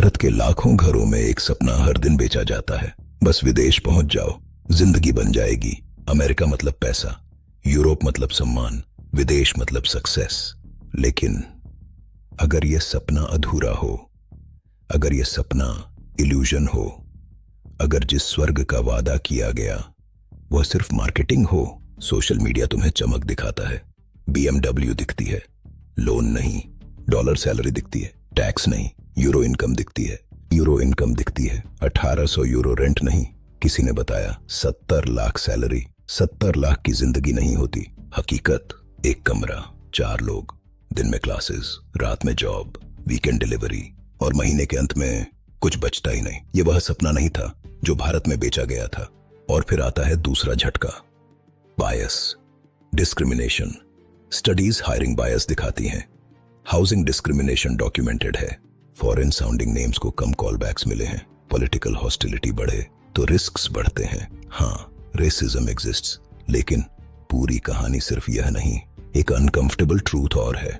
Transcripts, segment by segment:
भारत के लाखों घरों में एक सपना हर दिन बेचा जाता है। बस विदेश पहुंच जाओ, जिंदगी बन जाएगी। अमेरिका मतलब पैसा, यूरोप मतलब सम्मान, विदेश मतलब सक्सेस। लेकिन अगर यह सपना अधूरा हो, अगर यह सपना इल्यूजन हो, अगर जिस स्वर्ग का वादा किया गया वह सिर्फ मार्केटिंग हो, सोशल मीडिया तुम्हें चमक दिखाता है, BMW दिखती है, लोन नहीं, डॉलर सैलरी दिखती है, टैक्स नहीं, यूरो इनकम दिखती है, 1800 यूरो रेंट नहीं, किसी ने बताया 70 लाख सैलरी, 70 लाख की जिंदगी नहीं होती। हकीकत, एक कमरा, 4 लोग, दिन में क्लासेस, रात में जॉब, वीकेंड डिलीवरी और महीने के अंत में कुछ बचता ही नहीं। ये वह सपना नहीं था जो भारत में बेचा गया था। और फिर आता है दूसरा झटका, बायस, डिस्क्रिमिनेशन। स्टडीज हायरिंग बायस दिखाती हैं। हाउसिंग डिस्क्रिमिनेशन डॉक्यूमेंटेड है। फॉरेन साउंडिंग नेम्स को कम कॉलबैक्स मिले हैं। पॉलिटिकल हॉस्टिलिटी बढ़े तो रिस्क्स बढ़ते हैं। हाँ, रेसिज्म एग्जिस्ट्स, लेकिन पूरी कहानी सिर्फ यह नहीं। एक अनकंफर्टेबल ट्रूथ और है,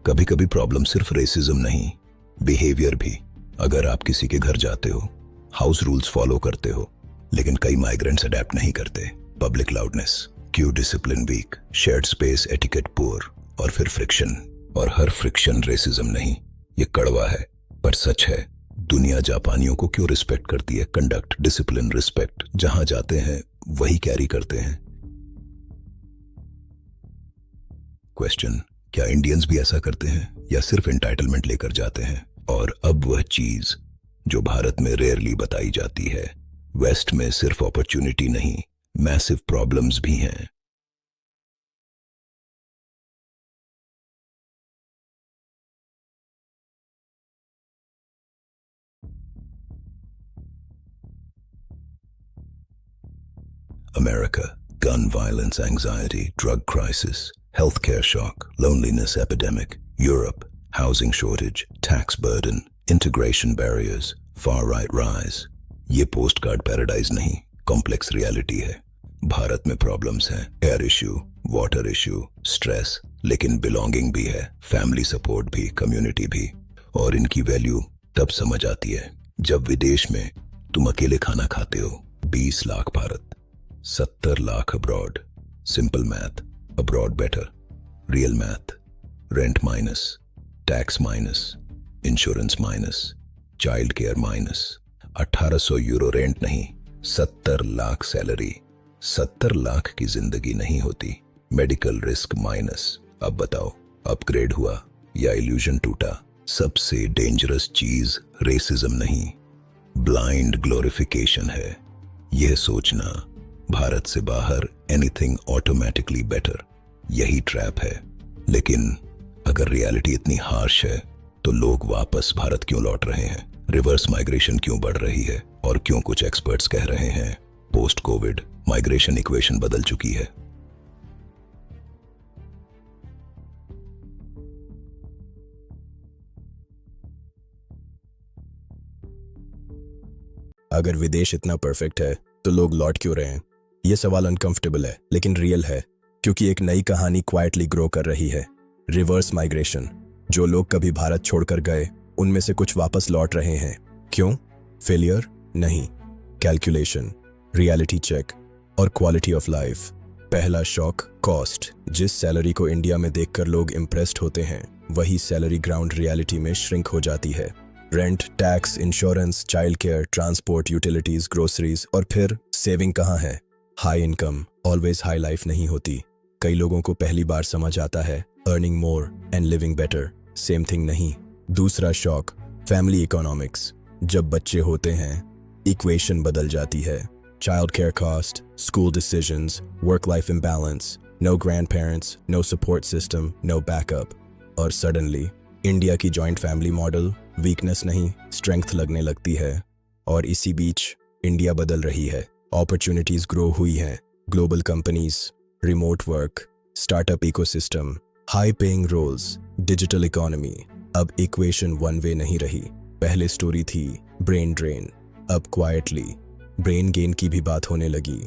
कभी कभी प्रॉब्लम सिर्फ रेसिज्म नहीं, बिहेवियर भी। अगर आप किसी के घर जाते हो, हाउस रूल्स फॉलो करते हो, लेकिन कई माइग्रेंट्स अडेप्ट नहीं करते। Public loudness, queue discipline weak, shared space etiquette poor, और फिर फ्रिक्शन। और हर फ्रिक्शन रेसिज्म नहीं। ये कड़वा है पर सच है। दुनिया जापानियों को क्यों रिस्पेक्ट करती है? Conduct, discipline, respect. जहां जाते हैं वही कैरी करते हैं। क्वेश्चन, क्या इंडियंस भी ऐसा करते हैं या सिर्फ एंटाइटलमेंट लेकर जाते हैं? और अब वह चीज जो भारत में रेयरली बताई जाती है, वेस्ट में सिर्फ अपॉर्चुनिटी नहीं, मैसिव प्रॉब्लम्स भी हैं। America, gun violence, anxiety, drug crisis, healthcare shock, loneliness epidemic. Europe, housing shortage, tax burden, integration barriers, far-right rise. ये पोस्ट कार्ड पैराडाइज नहीं, कॉम्प्लेक्स रियलिटी है। भारत में प्रॉब्लम्स हैं, air issue, water issue, stress, लेकिन belonging भी है, family support भी, community भी। और इनकी वैल्यू तब समझ आती है जब विदेश में तुम अकेले खाना खाते हो। 20 lakh Bharat, 70 lakh abroad. Simple math, abroad better. Real math, rent minus, tax minus, insurance minus, child square minus. 1800 euro rent नहीं, 70 लाख सैलरी, 70 लाख की जिंदगी नहीं होती। Medical risk minus. अब बताओ, अपग्रेड हुआ या इल्यूजन टूटा? सबसे डेंजरस चीज रेसिज्म नहीं, ब्लाइंड ग्लोरिफिकेशन है। यह सोचना भारत से बाहर एनीथिंग ऑटोमेटिकली बेटर, यही ट्रैप है। लेकिन अगर रियलिटी इतनी हार्श है तो लोग वापस भारत क्यों लौट रहे हैं? रिवर्स माइग्रेशन क्यों बढ़ रही है? और क्यों कुछ एक्सपर्ट्स कह रहे हैं पोस्ट कोविड माइग्रेशन इक्वेशन बदल चुकी है? अगर विदेश इतना परफेक्ट है तो लोग लौट क्यों रहे हैं? ये सवाल अनकंफर्टेबल है लेकिन रियल है, क्योंकि एक नई कहानी क्वाइटली ग्रो कर रही है। Reverse migration. जो लोग कभी भारत छोड़कर गए उनमें से कुछ वापस लौट रहे हैं। क्यों? फेलियर? नहीं, कैलकुलेशन, रियलिटी चेक और क्वालिटी ऑफ लाइफ। पहला शॉक, कॉस्ट। जिस सैलरी को इंडिया में देखकर लोग इम्प्रेस्ड होते हैं, वही सैलरी ग्राउंड रियलिटी में श्रिंक हो जाती है। Rent, tax, insurance, child care, transport, utilities, groceries, और फिर सेविंग कहाँ है? High income always high life नहीं होती। कई लोगों को पहली बार समझ आता है earning more and living better same thing नहीं। दूसरा शॉक, फैमिली इकोनॉमिक्स। जब बच्चे होते हैं इक्वेशन बदल जाती है। Child care cost, school decisions, work life imbalance, no grand parents, no support system, no backup. और सडनली इंडिया की जॉइंट फैमिली मॉडल वीकनेस नहीं, स्ट्रेंथ लगने लगती है। और इसी बीच इंडिया बदल रही है। अपॉर्चुनिटीज ग्रो हुई हैं, global companies, remote work, startup ecosystem, high paying roles, digital economy. अब इक्वेशन वन वे नहीं रही। पहले स्टोरी थी ब्रेन ड्रेन, अब क्वाइटली ब्रेन गेन की भी बात होने लगी।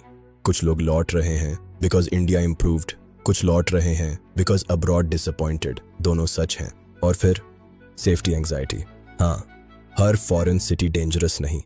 कुछ लोग लौट रहे हैं बिकॉज इंडिया इम्प्रूव्ड, कुछ लौट रहे हैं बिकॉज अब्रॉड डिसअपॉइंटेड। दोनों सच हैं। और फिर सेफ्टी एंजाइटी। हाँ, हर फॉरेन सिटी डेंजरस नहीं,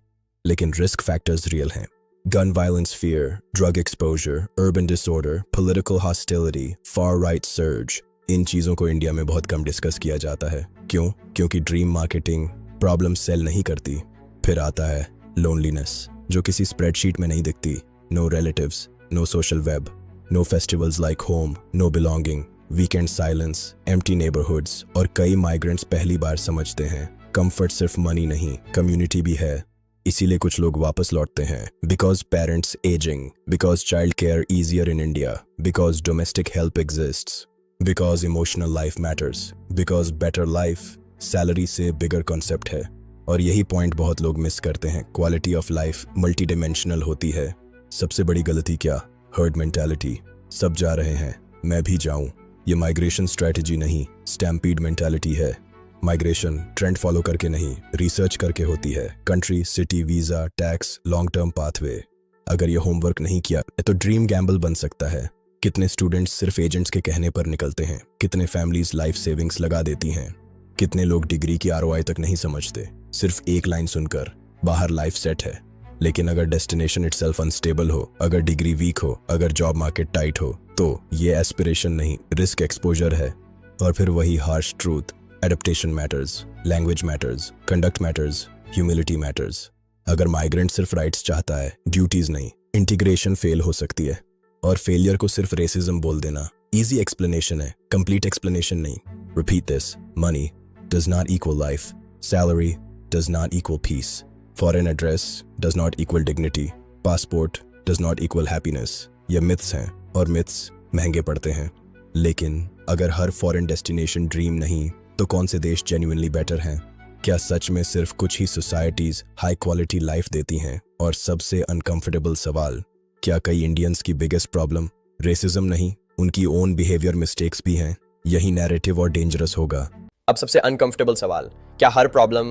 लेकिन रिस्क फैक्टर्स रियल हैं। Gun violence fear, drug exposure, urban disorder, political hostility, far right surge, इन चीज़ों को इंडिया में बहुत कम डिस्कस किया जाता है। क्यों? क्योंकि ड्रीम मार्केटिंग प्रॉब्लम सेल नहीं करती। फिर आता है लोनलीनेस, जो किसी स्प्रेडशीट में नहीं दिखती। No relatives, no social web, no festivals like home, no belonging, weekend silence, empty neighbourhoods. और कई माइग्रेंट्स पहली बार समझते हैं कंफर्ट सिर्फ मनी नहीं, कम्युनिटी भी है। इसीलिए कुछ लोग वापस लौटते हैं। Because parents ageing, because child care easier in India, because domestic help exists, because emotional life matters, because better life salary से बिगर कॉन्सेप्ट है। और यही पॉइंट बहुत लोग मिस करते हैं। Quality of life multi dimensional होती है। सबसे बड़ी गलती क्या? Herd mentality. सब जा रहे हैं, मैं भी जाऊं। ये माइग्रेशन स्ट्रेटजी नहीं, स्टैम्पीड मेंटालिटी है। माइग्रेशन ट्रेंड फॉलो करके नहीं, रिसर्च करके होती है। Country, city, visa, tax, long term pathway. अगर ये होमवर्क नहीं किया तो ड्रीम गैम्बल बन सकता है। कितने स्टूडेंट्स सिर्फ एजेंट्स के कहने पर निकलते हैं, कितने फैमिलीज लाइफ सेविंग्स लगा देती हैं, कितने लोग डिग्री की आरओआई तक नहीं समझते। सिर्फ एक लाइन सुनकर बाहर लाइफ सेट है। लेकिन अगर डेस्टिनेशन इटसेल्फ अनस्टेबल हो, अगर डिग्री वीक हो, अगर जॉब मार्केट टाइट हो, तो ये एस्पिरेशन नहीं, रिस्क एक्सपोजर है। और फिर वही harsh truth, adaptation matters, language matters, conduct matters, humility matters. अगर माइग्रेंट सिर्फ राइट्स चाहता है, ड्यूटीज नहीं, इंटीग्रेशन फेल हो सकती है। और फेलियर को सिर्फ रेसिज्म बोल देना इजी एक्सप्लेनेशन है, कंप्लीट एक्सप्लेनेशन नहीं। Repeat this, money does not equal life, salary does not equal peace, foreign address does not equal dignity, passport does not equal happiness. ये मिथ्स हैं और मिथ्स महंगे पड़ते हैं। लेकिन अगर हर फॉरेन डेस्टिनेशन ड्रीम नहीं, तो कौन से देश जेन्युइनली बेटर हैं? क्या सच में सिर्फ कुछ ही सोसाइटीज हाई क्वालिटी लाइफ देती हैं? और सबसे अनकंफर्टेबल सवाल, क्या कई इंडियंस की बिगेस्ट प्रॉब्लम रेसिज्म नहीं, उनकी ओन बिहेवियर मिस्टेक्स भी हैं? यही नैरेटिव और डेंजरस होगा। अब सबसे अनकंफर्टेबल सवाल, क्या हर प्रॉब्लम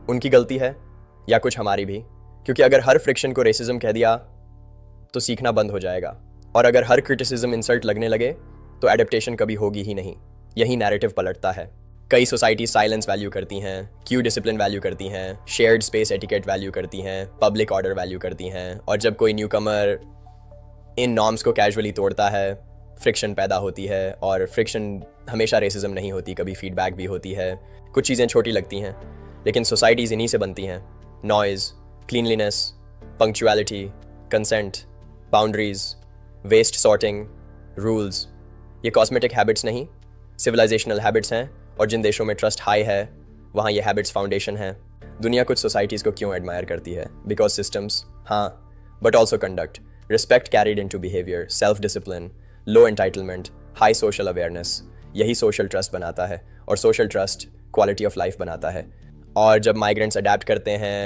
उनकी गलती है या कुछ हमारी भी? क्योंकि अगर हर फ्रिक्शन को रेसिज्म कह दिया तो सीखना बंद हो जाएगा। और अगर हर क्रिटिसिज्म इंसल्ट लगने लगे तो एडेप्टेशन कभी होगी ही नहीं। यही नैरेटिव पलटता है। कई सोसाइटी साइलेंस वैल्यू करती हैं, क्यू डिसिप्लिन वैल्यू करती हैं, शेयर्ड स्पेस एटिकेट वैल्यू करती हैं, पब्लिक ऑर्डर वैल्यू करती हैं। और जब कोई न्यूकमर इन नॉर्म्स को कैजुअली तोड़ता है, फ्रिक्शन पैदा होती है। और फ्रिक्शन हमेशा रेसिज्म नहीं होती, कभी फीडबैक भी होती है। कुछ चीज़ें छोटी लगती हैं, लेकिन सोसाइटीज़ इन्हीं से बनती हैं। Noise, cleanliness, punctuality, consent, boundaries, waste sorting, rules. ये कॉस्मेटिक हैबिट्स नहीं, सिविलाइजेशनल हैबिट्स हैं। और जिन देशों में ट्रस्ट हाई है, वहाँ ये हैबिट्स फाउंडेशन हैं। दुनिया कुछ सोसाइटीज़ को क्यों एडमायर करती है? बिकॉज सिस्टम्स, हाँ, but also conduct, respect carried into behaviour, self discipline, low entitlement, high social awareness. यही सोशल ट्रस्ट बनाता है। और social trust quality of life बनाता है। और जब माइग्रेंट्स अडेप्ट करते हैं,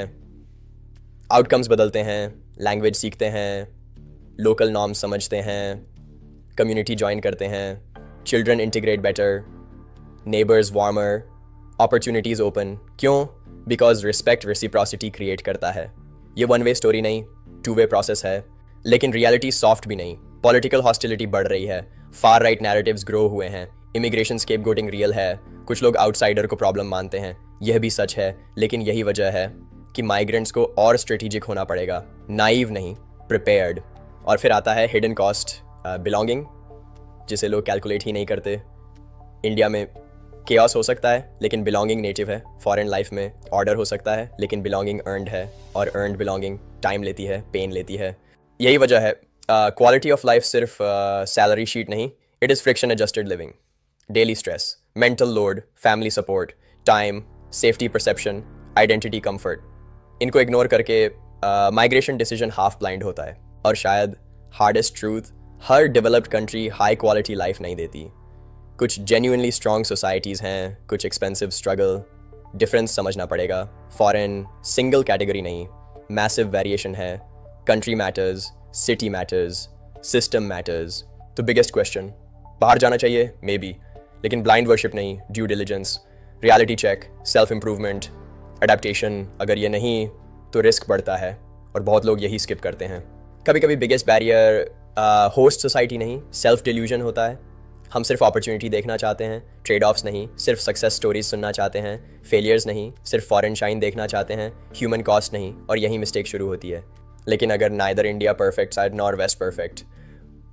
आउटकम्स बदलते हैं, लैंग्वेज सीखते हैं, लोकल नॉर्म्स समझते हैं, कम्युनिटी ज्वाइन करते हैं, children integrate better, neighbours warmer, opportunities open. क्यों? बिकॉज रिस्पेक्ट रेसिप्रोसिटी क्रिएट करता है। ये वन वे स्टोरी नहीं, टू वे प्रोसेस है। लेकिन रियलिटी सॉफ्ट भी नहीं। पॉलिटिकल हॉस्टिलिटी बढ़ रही है, फार राइट नैरेटिव्स ग्रो हुए हैं, इमिग्रेशन स्केपगोटिंग रियल है, कुछ लोग आउटसाइडर को प्रॉब्लम मानते हैं, यह भी सच है। लेकिन यही वजह है कि माइग्रेंट्स को और स्ट्रेटेजिक होना पड़ेगा, नाइव नहीं, प्रिपेयर्ड। और फिर आता है हिडन कॉस्ट, बिलोंगिंग, जिसे लोग कैलकुलेट ही नहीं करते। इंडिया में केओस हो सकता है, लेकिन बिलोंगिंग नेटिव है। फॉरेन लाइफ में ऑर्डर हो सकता है, लेकिन बिलोंगिंग अर्नड है। और अर्नड बिलोंगिंग टाइम लेती है, पेन लेती है। यही वजह है क्वालिटी ऑफ लाइफ सिर्फ सैलरी शीट नहीं, it is friction adjusted living, daily stress, mental load, family support, time, safety perception, identity comfort. इनको इग्नोर करके माइग्रेशन डिसीजन हाफ ब्लाइंड होता है। और शायद हार्डेस्ट ट्रूथ, हर developed country high quality life नहीं देती। कुछ जेन्युइनली स्ट्रॉन्ग सोसाइटीज़ हैं, कुछ एक्सपेंसिव स्ट्रगल। डिफरेंस समझना पड़ेगा। फॉरेन सिंगल कैटेगरी नहीं, मैसिव वेरिएशन है। Country matters, city matters, system matters. तो बिगेस्ट क्वेश्चन, बाहर जाना चाहिए मे बी, लेकिन ब्लाइंड वर्शिप नहीं, due diligence, reality check, self improvement, adaptation. अगर ये नहीं तो रिस्क बढ़ता है और बहुत लोग यही स्किप करते हैं। कभी कभी बिगेस्ट बैरियर होस्ट सोसाइटी नहीं, सेल्फ डिल्यूजन होता है। हम सिर्फ अपॉर्चुनिटी देखना चाहते हैं, ट्रेड ऑफ्स नहीं, सिर्फ सक्सेस स्टोरीज सुनना चाहते हैं, फेलियर्स नहीं, सिर्फ फॉरेन शाइन देखना चाहते हैं, ह्यूमन कॉस्ट नहीं, और यही मिस्टेक शुरू होती है। लेकिन अगर neither India perfect side nor west perfect,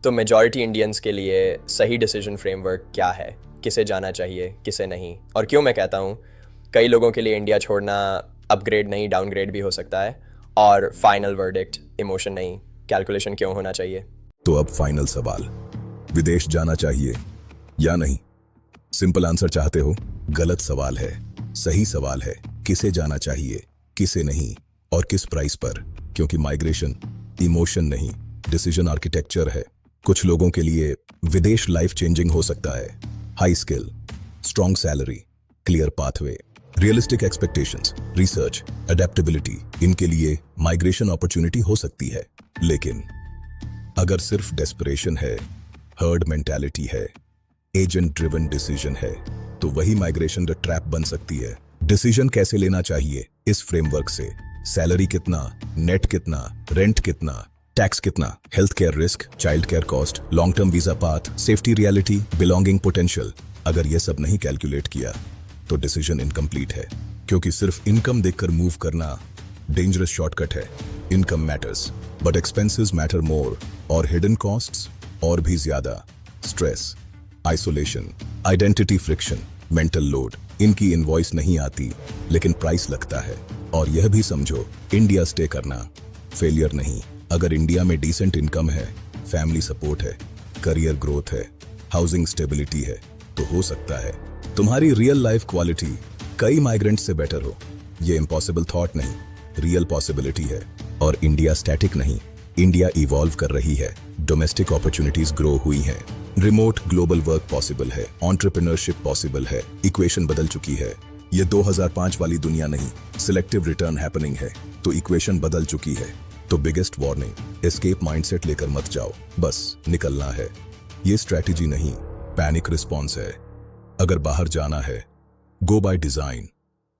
तो मेजॉरिटी इंडियंस के लिए सही डिसीजन फ्रेमवर्क क्या है, किसे जाना चाहिए, किसे नहीं। और क्यों मैं कहता हूँ, कई लोगों के लिए इंडिया छोड़ना अपग्रेड नहीं डाउनग्रेड भी हो सकता है, और फाइनल वर्डिक्ट इमोशन नहीं कैलकुलेशन क्यों होना चाहिए। तो अब फाइनल सवाल, विदेश जाना चाहिए या नहीं? सिंपल आंसर चाहते हो? गलत सवाल है। सही सवाल है किसे जाना चाहिए, किसे नहीं, और किस प्राइस पर। क्योंकि माइग्रेशन इमोशन नहीं, डिसीजन आर्किटेक्चर है। कुछ लोगों के लिए विदेश लाइफ चेंजिंग हो सकता है। High skill, strong salary, clear pathway, realistic expectations, research, adaptability, इनके लिए माइग्रेशन अपॉर्चुनिटी हो सकती है। लेकिन अगर सिर्फ डेस्परेशन है, हर्ड मेंटालिटी है, एजेंट ड्रिवन डिसीजन है, तो वही माइग्रेशन द ट्रैप बन सकती है। डिसीजन कैसे लेना चाहिए इस फ्रेमवर्क से? सैलरी कितना, नेट कितना, रेंट कितना, टैक्स कितना, health care risk, child care cost, long term visa path, safety reality, belonging potential. अगर यह सब नहीं कैलकुलेट किया तो डिसीजन इनकम्प्लीट है। क्योंकि सिर्फ इनकम देखकर मूव करना डेंजरस शॉर्टकट है। Income matters but expenses matter more, और हिडन कॉस्ट्स और भी ज्यादा। Stress, isolation, identity friction, mental load, इनकी इनवॉइस नहीं आती लेकिन प्राइस लगता है। और यह भी समझो, इंडिया स्टे करना फेलियर नहीं। अगर इंडिया में डिसेंट इनकम है, फैमिली सपोर्ट है, करियर ग्रोथ है, हाउसिंग स्टेबिलिटी है, तो हो सकता है तुम्हारी रियल लाइफ क्वालिटी कई माइग्रेंट से बेटर हो। ये इम्पॉसिबल थॉट नहीं, रियल पॉसिबिलिटी है। और इंडिया स्टैटिक नहीं, इंडिया इवॉल्व कर रही है। डोमेस्टिक अपॉर्चुनिटीज ग्रो हुई हैं, रिमोट ग्लोबल वर्क पॉसिबल है, एंटरप्रेन्योरशिप पॉसिबल है। इक्वेशन बदल चुकी है। ये 2005 वाली दुनिया नहीं, सिलेक्टिव रिटर्न हैपनिंग है, तो इक्वेशन बदल चुकी है। तो बिगेस्ट वार्निंग, एस्केप माइंडसेट लेकर मत जाओ, बस निकलना है। ये स्ट्रैटेजी नहीं, पैनिक रिस्पॉन्स है। अगर बाहर जाना है, go by design,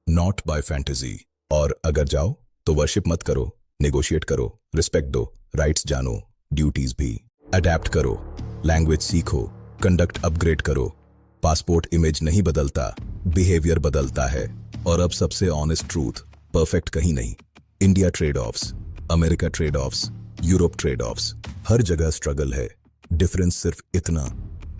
not by fantasy. और अगर जाओ तो वर्शिप मत करो, नेगोशिएट करो, रिस्पेक्ट दो, राइट्स जानो, ड्यूटीज भी। अडेप्ट करो, लैंग्वेज सीखो, कंडक्ट अपग्रेड करो। पासपोर्ट इमेज नहीं बदलता, बिहेवियर बदलता है। और अब सबसे ऑनेस्ट ट्रूथ, परफेक्ट कहीं नहीं। India trade offs, America trade offs, Europe trade offs, हर जगह स्ट्रगल है। डिफरेंस सिर्फ इतना,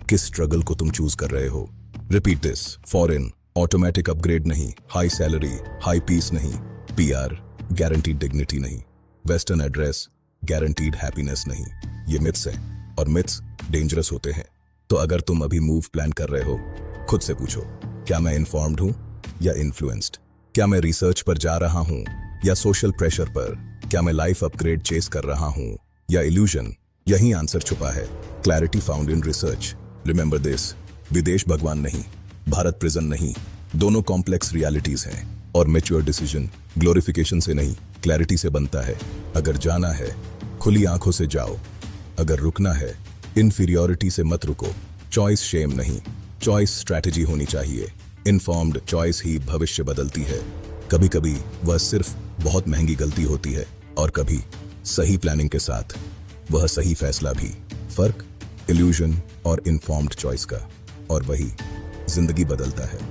किस स्ट्रगल को तुम चूज कर रहे हो। Repeat this, foreign automatic upgrade नहीं, हाई सैलरी हाई पीस नहीं, पीआर गारंटीड डिग्निटी नहीं, वेस्टर्न एड्रेस गारंटीड हैप्पीनेस नहीं। ये मिथ्स हैं, और मिथ्स डेंजरस होते हैं। तो अगर तुम अभी मूव प्लान कर रहे हो, खुद से पूछो, क्या मैं इन्फॉर्म्ड हूं या इन्फ्लुएंस्ड? क्या मैं रिसर्च पर जा रहा हूं या सोशल प्रेशर पर? क्या मैं लाइफ अपग्रेड चेस कर रहा हूं या इल्यूजन? यही आंसर छुपा है। Clarity found in research. Remember this, विदेश भगवान नहीं, भारत प्रिजन नहीं, दोनों कॉम्प्लेक्स रियलिटीज हैं। और मैच्योर डिसीजन ग्लोरिफिकेशन से नहीं, क्लैरिटी से बनता है। अगर जाना है, खुली आंखों से जाओ। अगर रुकना है, इन्फीरियोरिटी से मत रुको। चॉइस शेम नहीं, चॉइस स्ट्रैटेजी होनी चाहिए। इन्फॉर्म्ड चॉइस ही भविष्य बदलती है। कभी कभी वह सिर्फ बहुत महंगी गलती होती है, और कभी सही प्लानिंग के साथ वह सही फैसला भी। फर्क इल्यूजन और इन्फॉर्म्ड चॉइस का, और वही जिंदगी बदलता है।